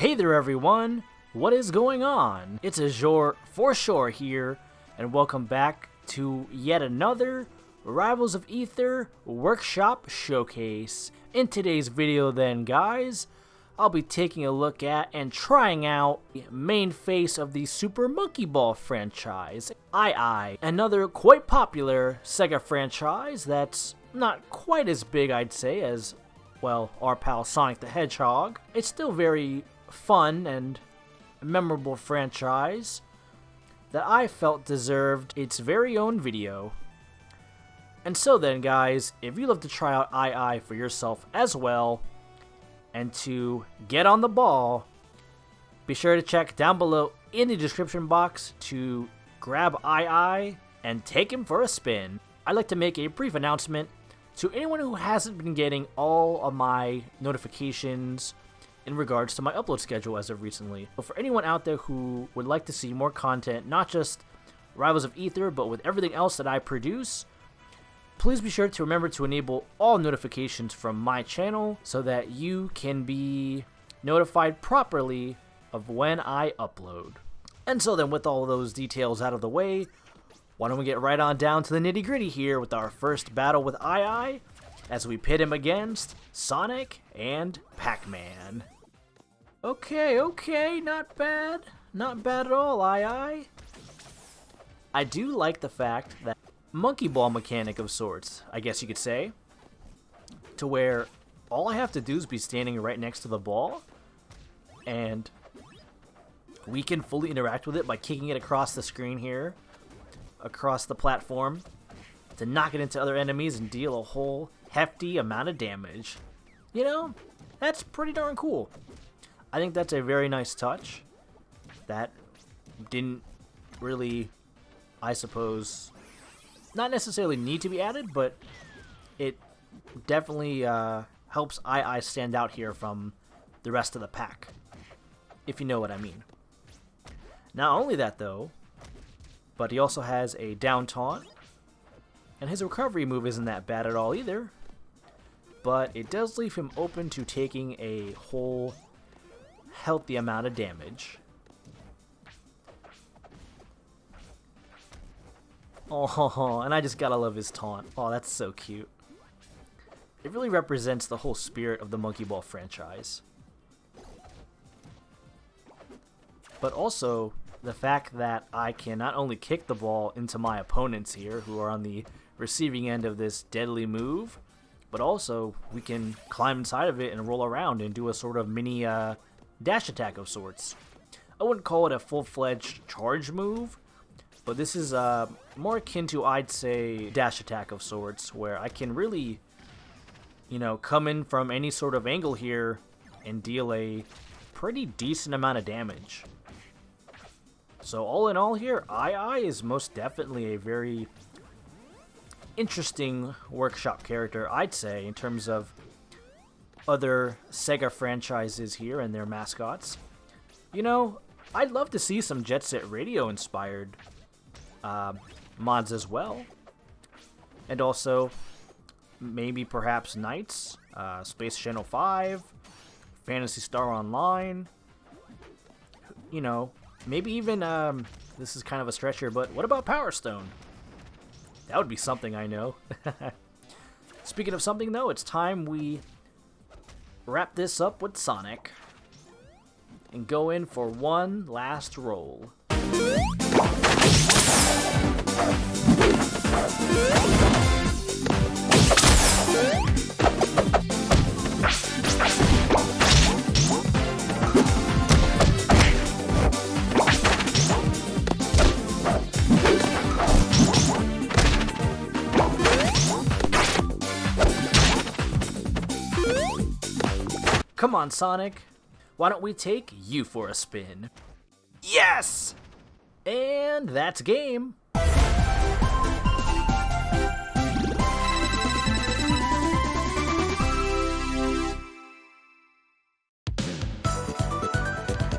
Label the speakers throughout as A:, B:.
A: Hey there everyone, what is going on? It's Azure for sure here, and welcome back to yet another Rivals of Aether Workshop Showcase. In today's video then guys, I'll be taking a look at and trying out the main face of the Super Monkey Ball franchise, AiAi, another quite popular Sega franchise that's not quite as big I'd say as, well, our pal Sonic the Hedgehog. It's still very fun and memorable franchise that I felt deserved its very own video. And so then guys, if you'd love to try out AiAi for yourself as well, and to get on the ball, be sure to check down below in the description box to grab AiAi and take him for a spin. I'd like to make a brief announcement to anyone who hasn't been getting all of my notifications in regards to my upload schedule as of recently. But for anyone out there who would like to see more content, not just Rivals of Aether, but with everything else that I produce, please be sure to remember to enable all notifications from my channel so that you can be notified properly of when I upload. And so then with all those details out of the way, why don't we get right on down to the nitty gritty here with our first battle with AiAi as we pit him against Sonic and Pac-Man. Okay, not bad. Not bad at all, AiAi. I do like the fact that monkey ball mechanic of sorts, I guess you could say, to where all I have to do is be standing right next to the ball, and we can fully interact with it by kicking it across the screen here, across the platform, to knock it into other enemies and deal a whole hefty amount of damage. You know, that's pretty darn cool. I think that's a very nice touch that didn't really, I suppose, not necessarily need to be added, but it definitely helps AiAi stand out here from the rest of the pack, if you know what I mean. Not only that though, but he also has a down taunt, and his recovery move isn't that bad at all either, but it does leave him open to taking a whole healthy amount of damage. Oh, and I just gotta love his taunt. Oh, that's so cute. It really represents the whole spirit of the Monkey Ball franchise. But also, the fact that I can not only kick the ball into my opponents here, who are on the receiving end of this deadly move, but also we can climb inside of it and roll around and do a sort of mini dash attack of sorts. I wouldn't call it a full-fledged charge move, but this is more akin to, I'd say, dash attack of sorts, where I can really, you know, come in from any sort of angle here and deal a pretty decent amount of damage. So all in all here, AiAi is most definitely a very interesting workshop character, I'd say, in terms of other Sega franchises here and their mascots. You know, I'd love to see some Jet Set Radio inspired mods as well. And also, maybe perhaps Knights, Space Channel 5, Phantasy Star Online. You know, maybe even, this is kind of a stretch here, but what about Power Stone? That would be something, I know. Speaking of something though, it's time we wrap this up with Sonic and go in for one last roll. Come on, Sonic. Why don't we take you for a spin? Yes! And that's game.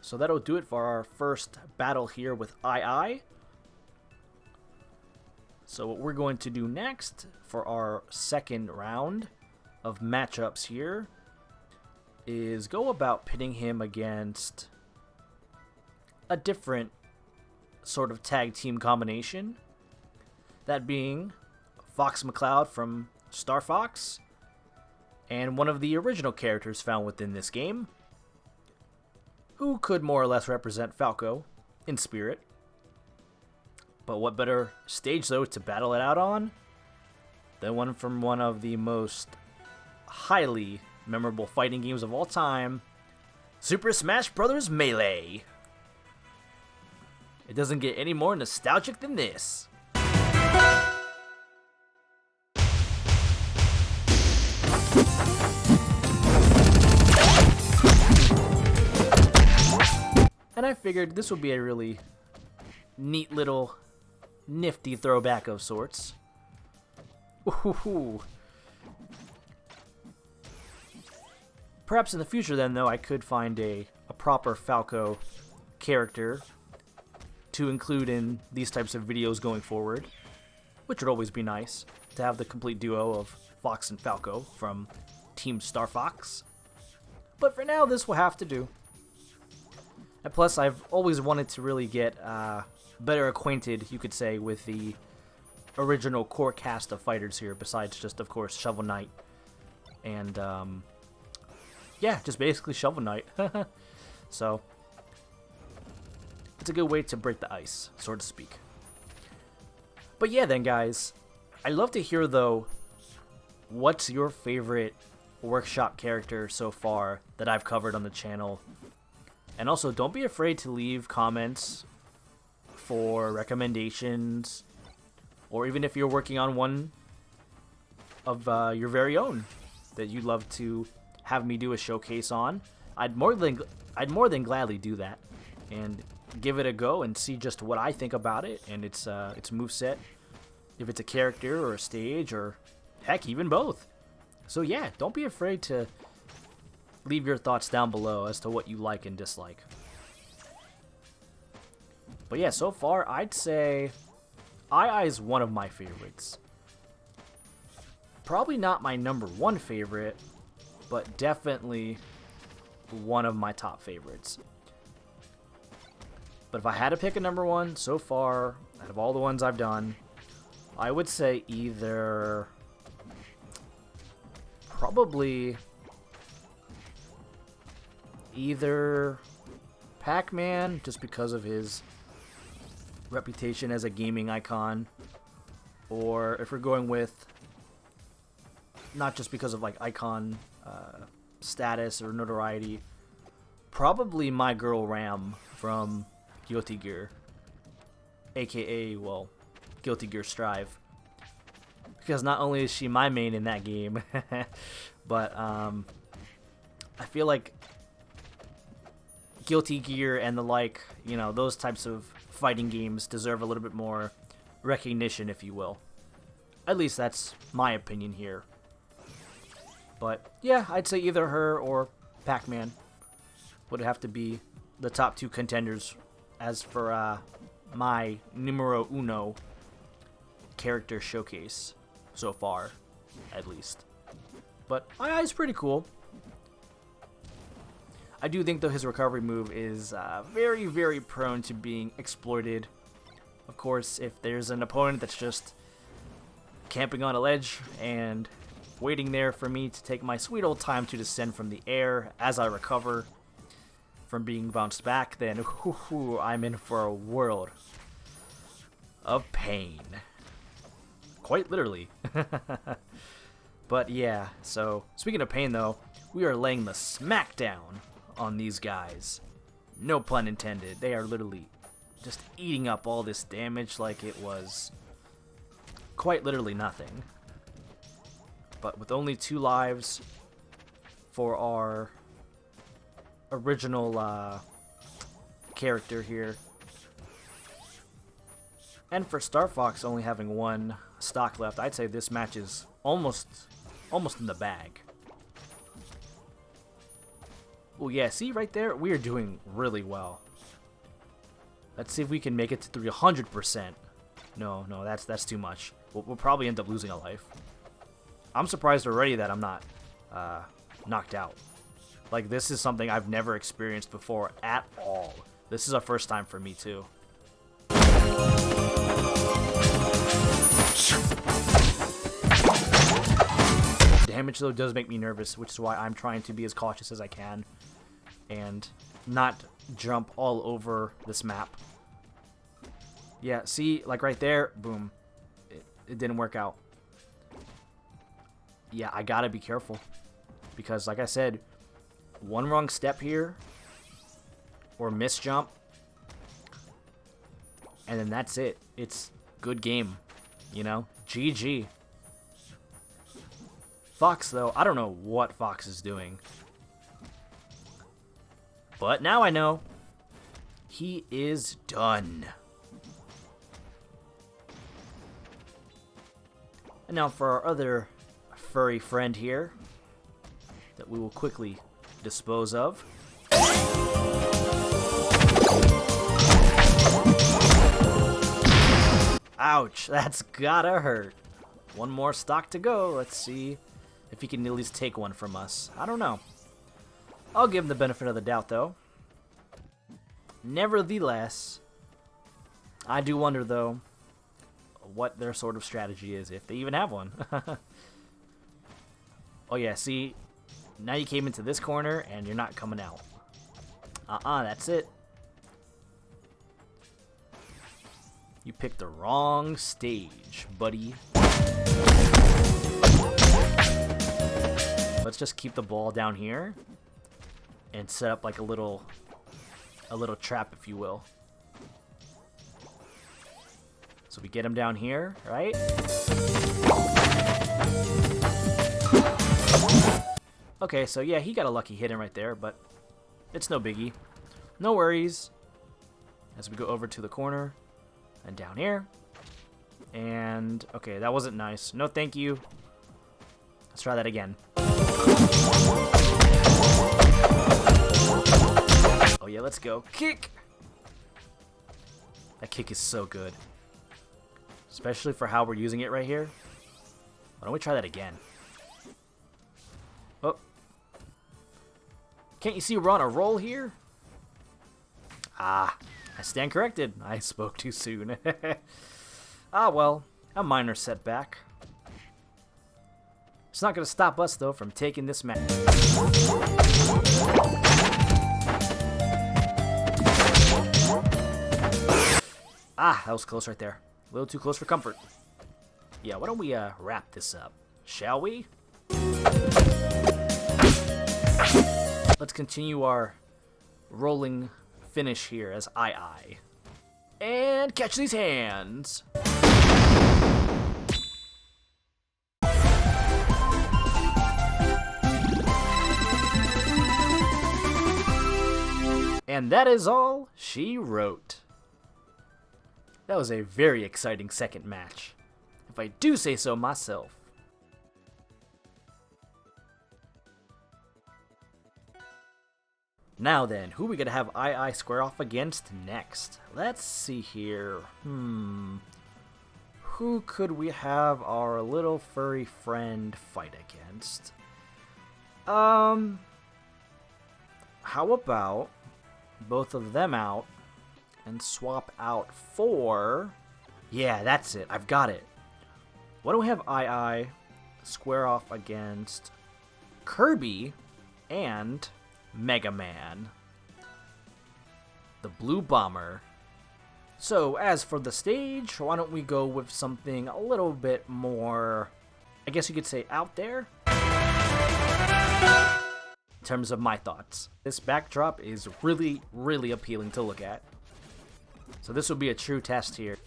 A: So that'll do it for our first battle here with AiAi. So what we're going to do next for our second round of matchups here is go about pitting him against a different sort of tag team combination. That being Fox McCloud from Star Fox and one of the original characters found within this game, who could more or less represent Falco in spirit. But what better stage, though, to battle it out on than one from one of the most highly memorable fighting games of all time, Super Smash Bros. Melee. It doesn't get any more nostalgic than this. And I figured this would be a really neat little nifty throwback of sorts. Ooh. Perhaps in the future then, though, I could find a proper Falco character to include in these types of videos going forward, which would always be nice to have the complete duo of Fox and Falco from Team Star Fox. But for now, this will have to do. And plus, I've always wanted to really get better acquainted, you could say, with the original core cast of fighters here, besides just, of course, Shovel Knight. And, yeah, just basically Shovel Knight. So, it's a good way to break the ice, so to speak. But yeah, then, guys, I'd love to hear, though, what's your favorite workshop character so far that I've covered on the channel? And also, don't be afraid to leave comments for recommendations, or even if you're working on one of your very own that you'd love to have me do a showcase on. I'd more than gladly do that and give it a go and see just what I think about it and its moveset, if it's a character or a stage or heck, even both. So yeah, don't be afraid to leave your thoughts down below as to what you like and dislike. But yeah, so far I'd say AiAi is one of my favorites. Probably not my number one favorite, but definitely one of my top favorites. But if I had to pick a number one so far, out of all the ones I've done, I would say probably either Pac-Man, just because of his reputation as a gaming icon, or if we're going with not just because of like icon status or notoriety, probably my girl Ram from Guilty Gear, aka, well, Guilty Gear Strive, because not only is she my main in that game, but I feel like Guilty Gear and the like, you know, those types of fighting games deserve a little bit more recognition, if you will. At least that's my opinion here. But yeah, I'd say either her or Pac-Man would have to be the top two contenders as for my numero uno character showcase so far, at least. But AiAi's pretty cool. I do think, though, his recovery move is very, very prone to being exploited. Of course, if there's an opponent that's just camping on a ledge and waiting there for me to take my sweet old time to descend from the air as I recover from being bounced back, then I'm in for a world of pain. Quite literally. But yeah, so speaking of pain, though, we are laying the smackdown on these guys. No pun intended. They are literally just eating up all this damage like it was quite literally nothing. But with only 2 lives for our original character here, and for Star Fox only having 1 stock left, I'd say this match is almost in the bag. Oh yeah, see right there? We are doing really well. Let's see if we can make it to 300%. No, that's too much. We'll probably end up losing a life. I'm surprised already that I'm not knocked out. Like, this is something I've never experienced before at all. This is a first time for me, too. Damage, though, does make me nervous, which is why I'm trying to be as cautious as I can and not jump all over this map. Yeah, see, like right there, boom. It didn't work out. Yeah, I gotta be careful because, like I said, one wrong step here or miss jump, and then that's it. It's good game, you know? GG. Fox, though, I don't know what Fox is doing. But now I know. He is done. And now for our other furry friend here that we will quickly dispose of. Ouch, that's gotta hurt. One more stock to go. Let's see if he can at least take one from us. I don't know. I'll give him the benefit of the doubt, though. Nevertheless, I do wonder, though, what their sort of strategy is, if they even have one. Oh, yeah, see? Now you came into this corner, and you're not coming out. That's it. You picked the wrong stage, buddy. Let's just keep the ball down here and set up like a little trap, if you will. So we get him down here, right? Okay, so yeah, he got a lucky hit in right there, but it's no biggie. No worries. As we go over to the corner and down here. And, okay, that wasn't nice. No thank you. Let's try that again. Oh yeah, let's go. Kick! That kick is so good. Especially for how we're using it right here. Why don't we try that again? Oh. Can't you see we're on a roll here? Ah, I stand corrected. I spoke too soon. Ah, well, a minor setback. It's not going to stop us, though, from taking this match. Ah, that was close right there. A little too close for comfort. Yeah, why don't we wrap this up, shall we? Let's continue our rolling finish here as AiAi. And catch these hands. And that is all she wrote. That was a very exciting second match, if I do say so myself. Now then, who are we going to have AiAi square off against next? Let's see here. Who could we have our little furry friend fight against? How about both of them out and swap out for... Yeah, that's it. I've got it. Why don't we have AiAi square off against Kirby and Mega Man, the Blue Bomber. So, as for the stage, why don't we go with something a little bit more, I guess you could say, out there? In terms of my thoughts. This backdrop is really, really appealing to look at. So this will be a true test here.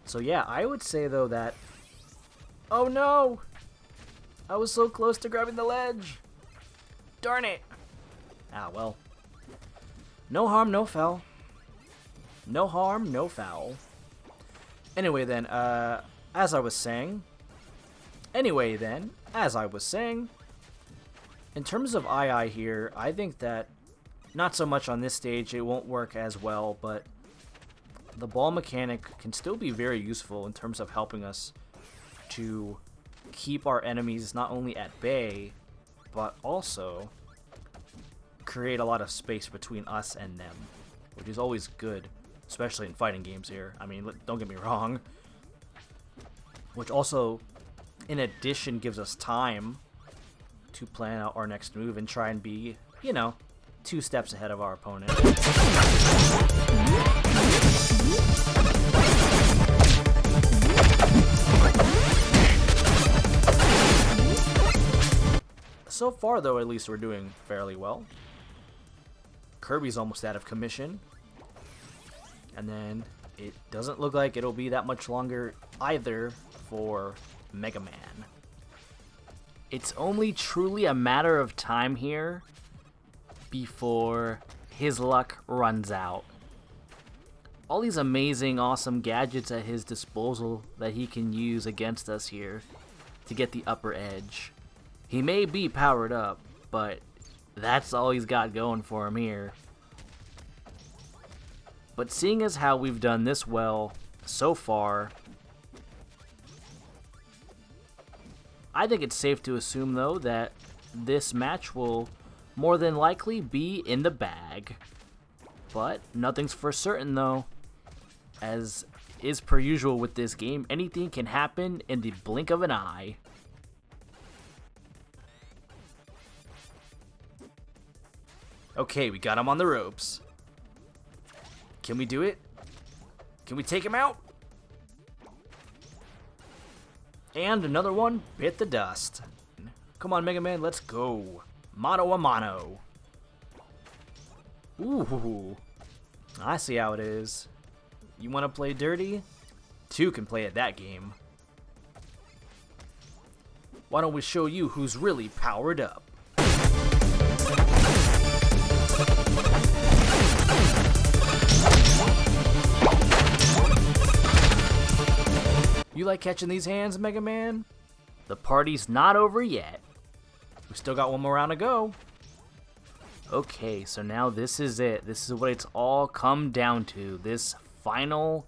A: So yeah, I would say though that... Oh no! I was so close to grabbing the ledge! Darn it! Ah, well. No harm, no foul. No harm, no foul. Anyway then, as I was saying... in terms of AiAi here, I think that not so much on this stage, it won't work as well, but the ball mechanic can still be very useful in terms of helping us to keep our enemies not only at bay, but also create a lot of space between us and them, which is always good, especially in fighting games here. I mean, don't get me wrong. Which also, in addition, gives us time to plan out our next move and try and be, you know, 2 steps ahead of our opponent. So far, though, at least we're doing fairly well. Kirby's almost out of commission. And then it doesn't look like it'll be that much longer either for Mega Man. It's only truly a matter of time here before his luck runs out. All these amazing, awesome gadgets at his disposal that he can use against us here to get the upper edge. He may be powered up, but that's all he's got going for him here. But seeing as how we've done this well so far, I think it's safe to assume, though, that this match will more than likely be in the bag. But nothing's for certain, though. As is per usual with this game, anything can happen in the blink of an eye. Okay, we got him on the ropes. Can we do it? Can we take him out? And another one bit the dust. Come on, Mega Man, let's go. Mano a mano. Ooh, I see how it is. You want to play dirty? 2 can play at that game. Why don't we show you who's really powered up? You like catching these hands, Mega Man? The party's not over yet. We still got one more round to go. Okay, so now this is it. This is what it's all come down to. This final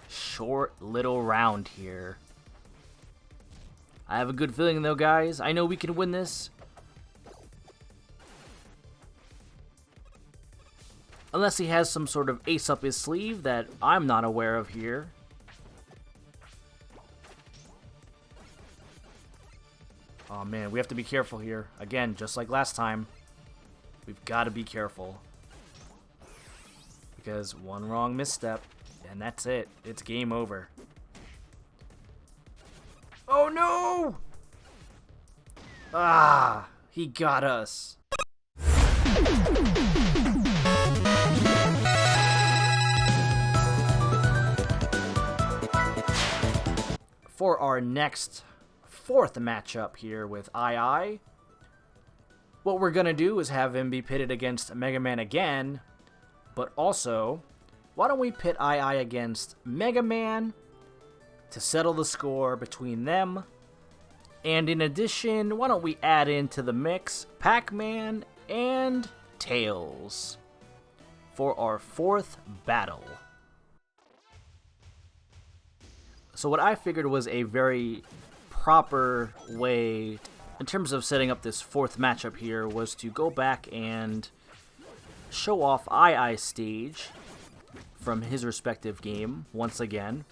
A: short little round here. I have a good feeling though, guys. I know we can win this. Unless he has some sort of ace up his sleeve that I'm not aware of here. Oh man, we have to be careful here. Again, just like last time. We've got to be careful. Because one wrong misstep, and that's it. It's game over. Oh no! Ah, he got us. For our next 4th matchup here with AiAi, what we're gonna do is have him be pitted against Mega Man again, but also, why don't we pit AiAi against Mega Man to settle the score between them, and in addition, why don't we add into the mix Pac-Man and Tails for our 4th battle. So what I figured was a very proper way in terms of setting up this 4th matchup here was to go back and show off AiAi's stage from his respective game once again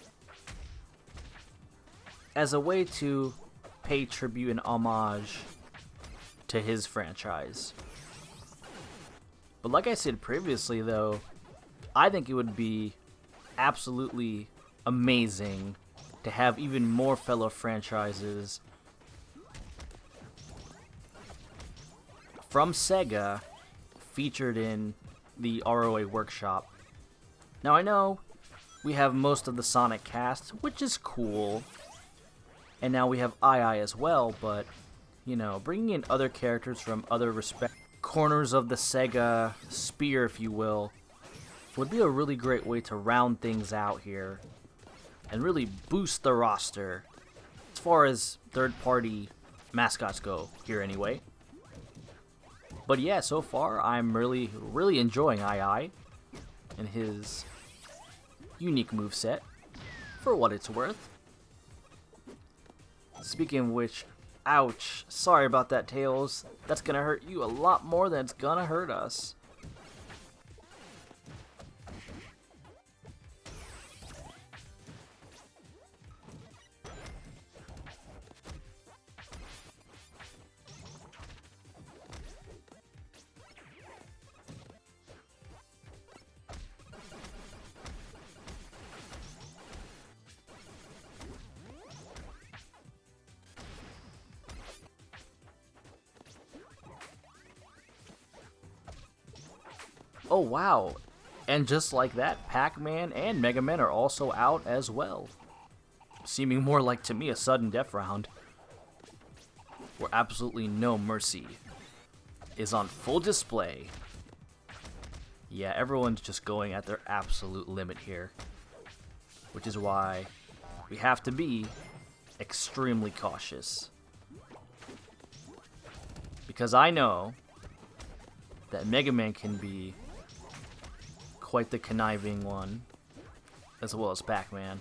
A: as a way to pay tribute and homage to his franchise. But like I said previously though, I think it would be absolutely amazing to have even more fellow franchises from Sega featured in the ROA Workshop. Now I know we have most of the Sonic cast, which is cool, and now we have AiAi as well, but, you know, bringing in other characters from other corners of the Sega spear, if you will, would be a really great way to round things out here and really boost the roster as far as third-party mascots go here anyway. But yeah, so far I'm really enjoying AiAi and his unique moveset for what it's worth. Speaking of which, ouch. Sorry about that, Tails. That's gonna hurt you a lot more than it's gonna hurt us. Oh wow, and just like that, Pac-Man and Mega Man are also out as well. Seeming more like, to me, a sudden death round, where absolutely no mercy is on full display. Yeah, everyone's just going at their absolute limit here, which is why we have to be extremely cautious. Because I know that Mega Man can be quite the conniving one, as well as Pac-Man.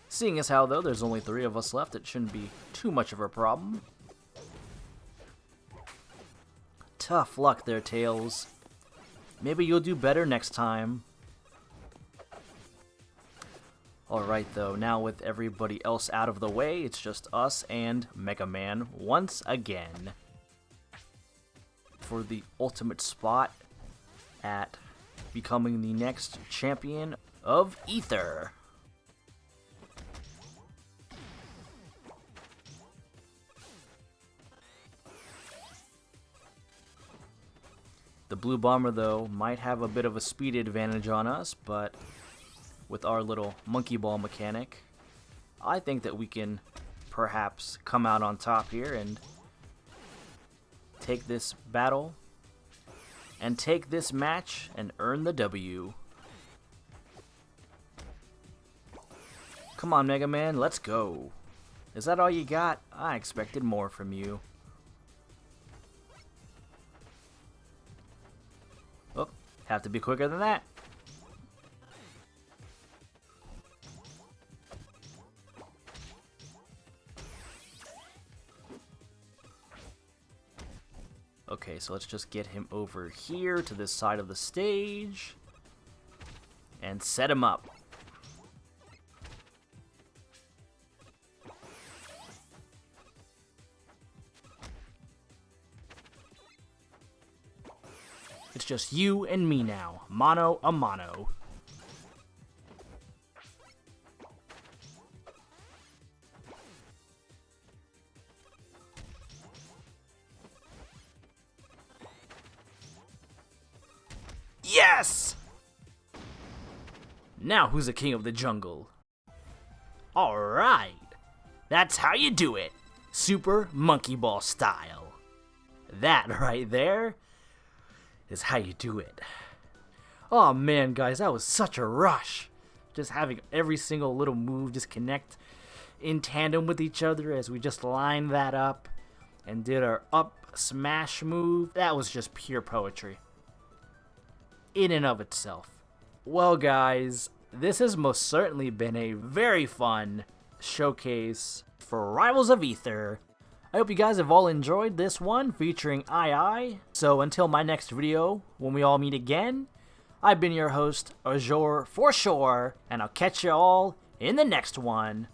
A: Seeing as how, though, there's only 3 of us left, it shouldn't be too much of a problem. Tough luck there, Tails. Maybe you'll do better next time. Alright though, now with everybody else out of the way, it's just us and Mega Man once again for the ultimate spot at becoming the next champion of Aether. The blue bomber though might have a bit of a speed advantage on us, but with our little monkey ball mechanic, I think that we can perhaps come out on top here and take this battle and take this match and earn the W. Come on, Mega Man, let's go. Is that all you got? I expected more from you. Oh, have to be quicker than that. Okay, so let's just get him over here to this side of the stage and set him up. It's just you and me now, mano a mano. Yes! Now who's the king of the jungle? Alright, that's how you do it. Super Monkey Ball style. That right there is how you do it. Oh man, guys, that was such a rush. Just having every single little move just connect in tandem with each other as we just lined that up and did our up smash move. That was just pure poetry in and of itself. Well guys, this has most certainly been a very fun showcase for Rivals of Aether. I hope you guys have all enjoyed this one featuring AiAi. So until my next video, when we all meet again, I've been your host, Azure for sure, and I'll catch you all in the next one.